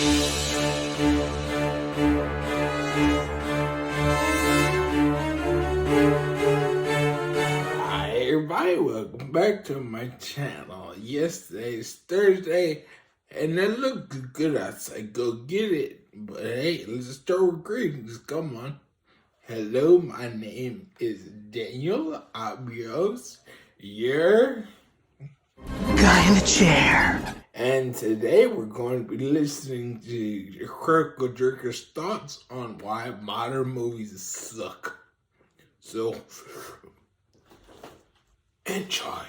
Hi everybody, welcome back to my channel. Yesterday's Thursday and it looks good outside. Go get it. But hey, let's start with greetings. Come on. Hello, my name is Daniel. I'm your host. Your guy in the chair. And today we're going to be listening to Critical Jerker's thoughts on why modern movies suck. So, enjoy.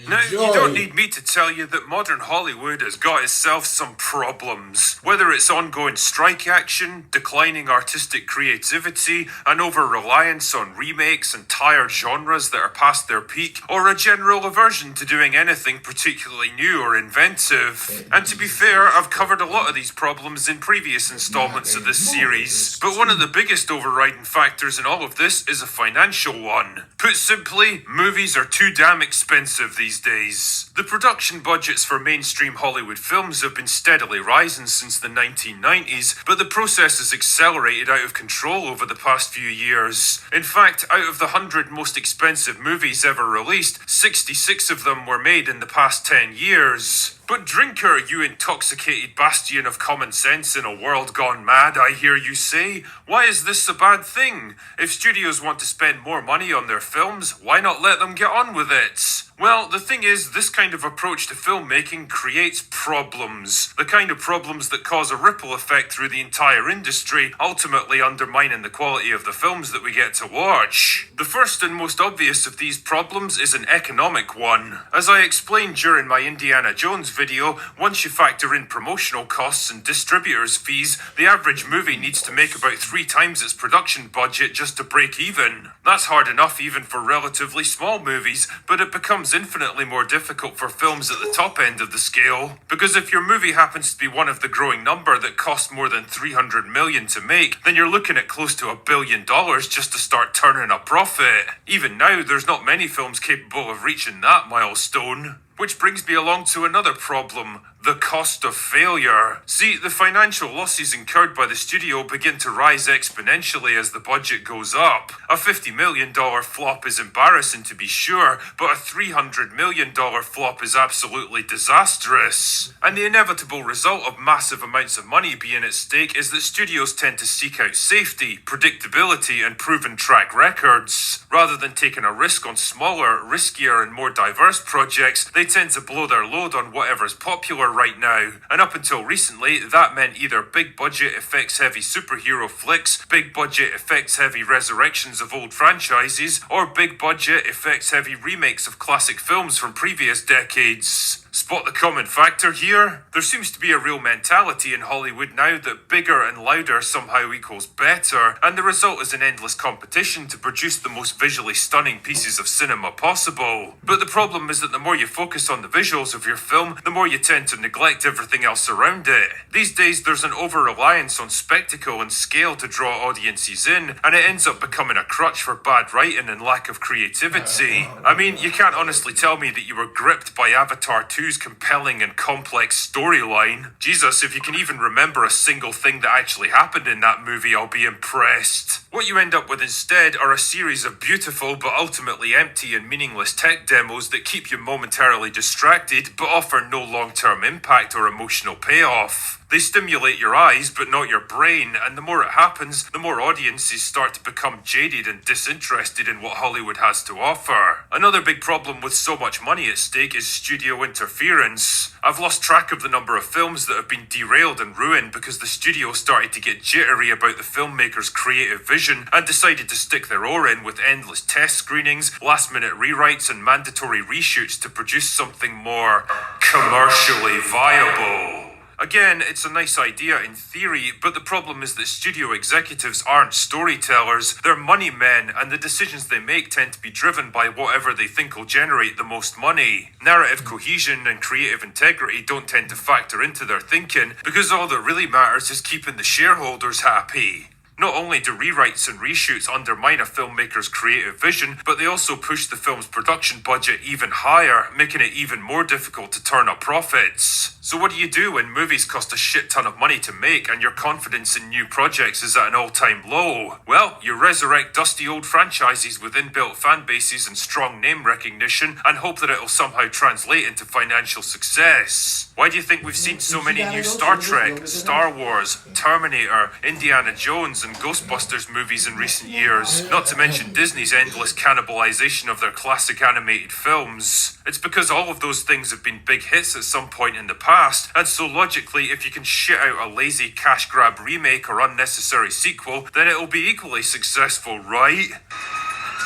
Now, you don't need me to tell you that modern Hollywood has got itself some problems. Whether it's ongoing strike action, declining artistic creativity, an over-reliance on remakes and tired genres that are past their peak, or a general aversion to doing anything particularly new or inventive. And to be fair, I've covered a lot of these problems in previous installments of this series. But one of the biggest overriding factors in all of this is a financial one. Put simply, movies are too damn expensive these days. The production budgets for mainstream Hollywood films have been steadily rising since the 1990s, but the process has accelerated out of control over the past few years. In fact, out of the 100 most expensive movies ever released, 66 of them were made in the past 10 years. But drinker, you intoxicated bastion of common sense in a world gone mad, I hear you say. Why is this a bad thing? If studios want to spend more money on their films, why not let them get on with it? Well, the thing is, this kind of approach to filmmaking creates problems. The kind of problems that cause a ripple effect through the entire industry, ultimately undermining the quality of the films that we get to watch. The first and most obvious of these problems is an economic one. As I explained during my Indiana Jones video, once you factor in promotional costs and distributors' fees, the average movie needs to make about 3 times its production budget just to break even. That's hard enough even for relatively small movies, but it becomes infinitely more difficult for films at the top end of the scale. Because if your movie happens to be one of the growing number that costs more than $300 million to make, then you're looking at close to $1 billion just to start turning a profit. Even now, there's not many films capable of reaching that milestone. Which brings me along to another problem, the cost of failure. See, the financial losses incurred by the studio begin to rise exponentially as the budget goes up. A $50 million flop is embarrassing to be sure, but a $300 million flop is absolutely disastrous. And the inevitable result of massive amounts of money being at stake is that studios tend to seek out safety, predictability, and proven track records. Rather than taking a risk on smaller, riskier, and more diverse projects, they tend to blow their load on whatever's popular right now. And up until recently, that meant either big budget effects heavy superhero flicks, big budget effects heavy resurrections of old franchises, or big budget effects heavy remakes of classic films from previous decades. Spot the common factor here? There seems to be a real mentality in Hollywood now that bigger and louder somehow equals better, and the result is an endless competition to produce the most visually stunning pieces of cinema possible. But the problem is that the more you focus on the visuals of your film, the more you tend to neglect everything else around it. These days there's an over-reliance on spectacle and scale to draw audiences in, and it ends up becoming a crutch for bad writing and lack of creativity. I mean, you can't honestly tell me that you were gripped by Avatar 2's compelling and complex storyline. Jesus, if you can even remember a single thing that actually happened in that movie, I'll be impressed. What you end up with instead are a series of beautiful but ultimately empty and meaningless tech demos that keep you momentarily distracted but offer no long-term impact or emotional payoff. They stimulate your eyes but not your brain, and the more it happens, the more audiences start to become jaded and disinterested in what Hollywood has to offer. Another big problem with so much money at stake is studio interference. I've lost track of the number of films that have been derailed and ruined because the studio started to get jittery about the filmmaker's creative vision and decided to stick their oar in with endless test screenings, last-minute rewrites, and mandatory reshoots to produce something more commercially viable. Again, it's a nice idea in theory, but the problem is that studio executives aren't storytellers, they're money men, and the decisions they make tend to be driven by whatever they think will generate the most money. Narrative cohesion and creative integrity don't tend to factor into their thinking, because all that really matters is keeping the shareholders happy. Not only do rewrites and reshoots undermine a filmmaker's creative vision, but they also push the film's production budget even higher, making it even more difficult to turn up profits. So what do you do when movies cost a shit ton of money to make and your confidence in new projects is at an all-time low? Well, you resurrect dusty old franchises with inbuilt fan bases and strong name recognition and hope that it'll somehow translate into financial success. Why do you think we've seen so many new Star Trek, Star Wars, Terminator, Indiana Jones and Ghostbusters movies in recent years? Not to mention Disney's endless cannibalization of their classic animated films. It's because all of those things have been big hits at some point in the past, and so logically, if you can shit out a lazy cash grab remake or unnecessary sequel, then it'll be equally successful, right?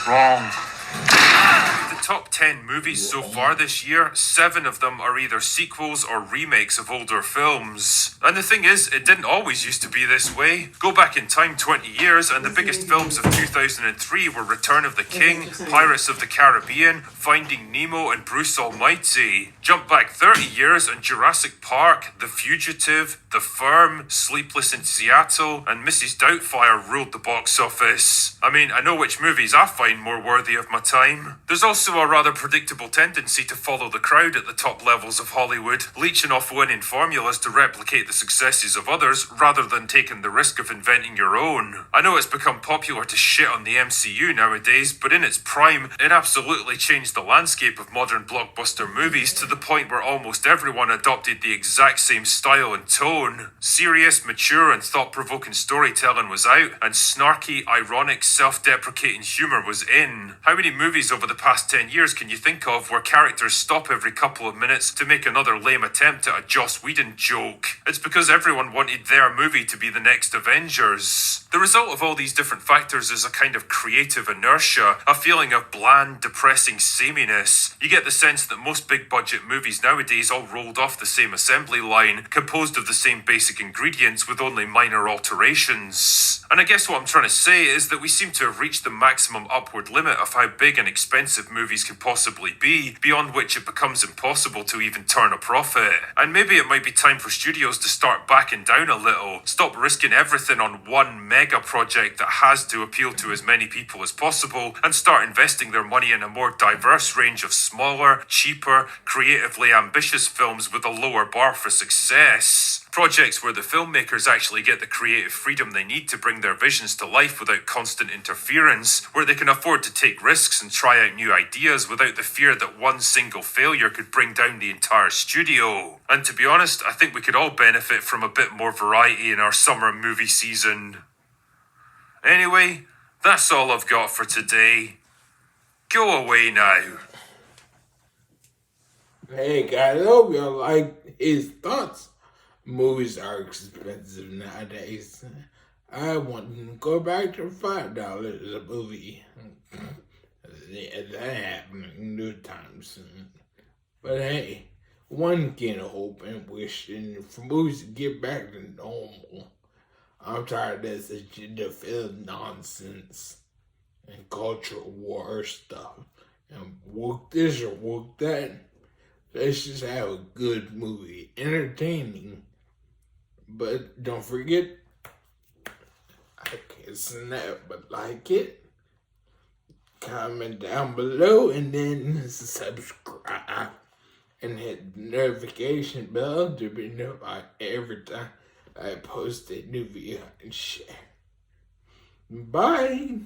Wrong. The top 10 movies so far this year, 7 of them are either sequels or remakes of older films. And the thing is, it didn't always used to be this way. Go back in time 20 years and the biggest films of 2003 were Return of the King, Pirates of the Caribbean, Finding Nemo and Bruce Almighty. Jump back 30 years and Jurassic Park, The Fugitive, The Firm, Sleepless in Seattle and Mrs. Doubtfire ruled the box office. I mean, I know which movies I find more worthy of my time. There's also a rather predictable tendency to follow the crowd at the top levels of Hollywood, leeching off winning formulas to replicate the successes of others rather than taking the risk of inventing your own. I know it's become popular to shit on the MCU nowadays, but in its prime, it absolutely changed the landscape of modern blockbuster movies to the point where almost everyone adopted the exact same style and tone. Serious, mature and thought-provoking storytelling was out, and snarky, ironic, self-deprecating humour was in. How many movies over the past 10 years can you think of where characters stop every couple of minutes to make another lame attempt at a Joss Whedon joke? It's because everyone wanted their movie to be the next Avengers. The result of all these different factors is a kind of creative inertia, a feeling of bland, depressing sameness. You get the sense that most big budget movies nowadays all rolled off the same assembly line, composed of the same basic ingredients with only minor alterations. And I guess what I'm trying to say is that we seem to have reached the maximum upward limit of how big and expensive movies can possibly be, beyond which it becomes impossible to even turn a profit. And maybe it might be time for studios to start backing down a little, stop risking everything on one mega project that has to appeal to as many people as possible, and start investing their money in a more diverse range of smaller, cheaper, creatively ambitious films with a lower bar for success. Projects where the filmmakers actually get the creative freedom they need to bring their visions to life without constant interference, where they can afford to take risks and try out new ideas without the fear that one single failure could bring down the entire studio. And to be honest, I think we could all benefit from a bit more variety in our summer movie season. Anyway, that's all I've got for today. Go away now. Hey guys, I hope y'all like his thoughts. Movies are expensive nowadays. I want to go back to $5 a movie. That happened no time soon. But hey, one can hope and wish for movies to get back to normal. I'm tired of this agenda-filled nonsense and cultural war stuff. And woke this or woke that. Let's just have a good movie. Entertaining. But don't forget, I can't snap but like it. Comment down below and then subscribe. And hit the notification bell to be notified every time I post a new video and share. Bye.